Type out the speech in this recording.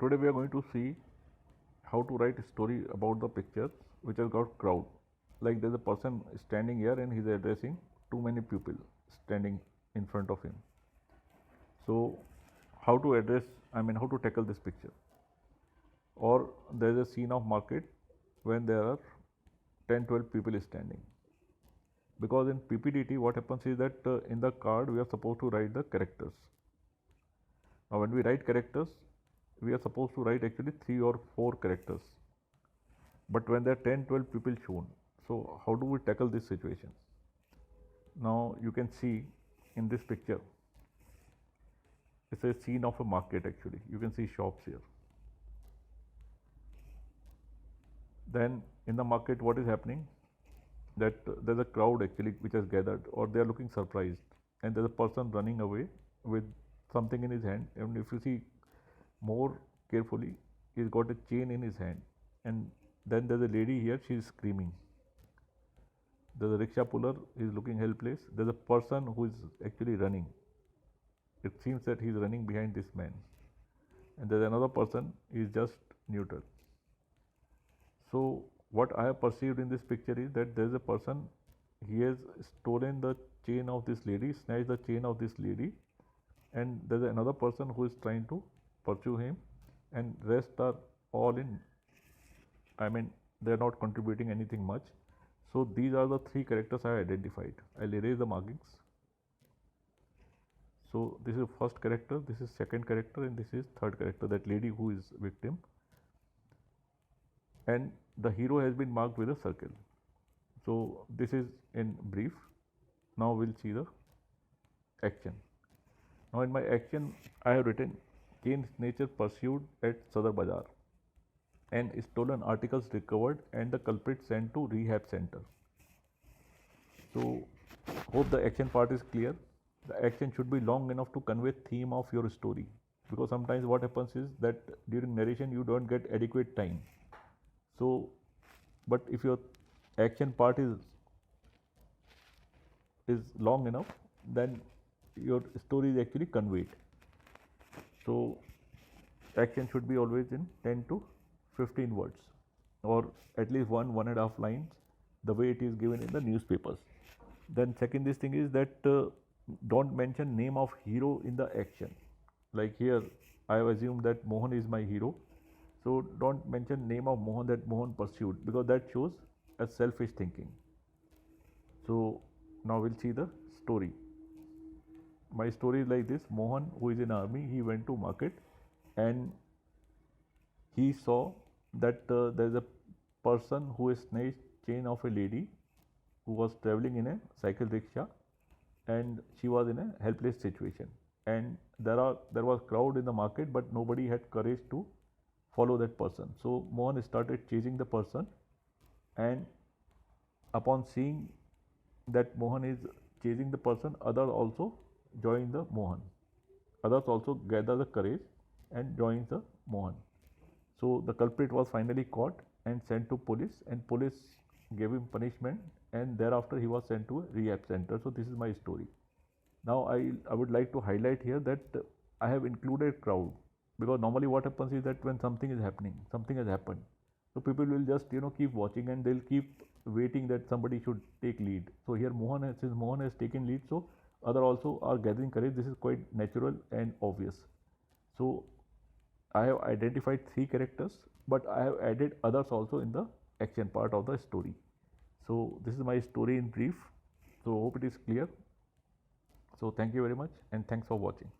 Today we are going to see how to write a story about the pictures which has got crowd. Like there's a person standing here and he's addressing too many people standing in front of him. So how to how to tackle this picture? Or there's a scene of market when there are 10-12 people standing. Because in PPDT what happens is that in the card we are supposed to write the characters. Now when we write characters, we are supposed to write actually 3 or 4 characters. But when there are 10-12 people shown, so how do we tackle this situation? Now you can see in this picture, it's a scene of a market actually. You can see shops here. Then in the market what is happening? That there's a crowd actually which has gathered, or they are looking surprised, and there's a person running away with something in his hand. And if you see more carefully, he's got a chain in his hand, and then there's a lady here, she's screaming. There's a rickshaw puller, he's looking helpless. There's a person who is actually running. It seems that he's running behind this man, and there's another person, he's just neutral. So what I have perceived in this picture is that there is a person, he has stolen the chain of this lady, snatched the chain of this lady, and there is another person who is trying to pursue him, and rest are all in, they are not contributing anything much. So these are the 3 characters I identified. I'll erase the markings. So this is first character, this is second character, and this is third character, that lady who is victim. And the hero has been marked with a circle. So this is in brief. Now we'll see the action. Now in my action I have written chain snatcher pursued at Sadar Bazaar, and stolen articles recovered, and the culprit sent to rehab center. So hope the action part is clear. The action should be long enough to convey theme of your story, because sometimes what happens is that during narration you don't get adequate time. So, but if your action part is long enough, then your story is actually conveyed. So action should be always in 10 to 15 words, or at least 1.5 lines, the way it is given in the newspapers. Then second this thing is that don't mention name of hero in the action. Like here I have assumed that Mohan is my hero, so don't mention name of Mohan, that Mohan pursued, because that shows a selfish thinking. So now we'll see the story. My story is like this: Mohan, who is in army, he went to market, and he saw that there is a person who has snatched chain of a lady who was traveling in a cycle rickshaw, and she was in a helpless situation. And there was crowd in the market, but nobody had courage to follow that person. So Mohan started chasing the person, and upon seeing that Mohan is chasing the person, others also join the Mohan. Others also gather the courage and joins the Mohan. So the culprit was finally caught and sent to police, and police gave him punishment, and thereafter he was sent to a rehab center. So this is my story. Now I would like to highlight here that I have included crowd, because normally what happens is that when something is happening, something has happened, so people will just keep watching, and they'll keep waiting that somebody should take lead. So here since Mohan has taken lead, so other also are gathering courage. This is quite natural and obvious. So I have identified 3 characters, but I have added others also in the action part of the story. So this is my story in brief. So hope it is clear. So thank you very much, and thanks for watching.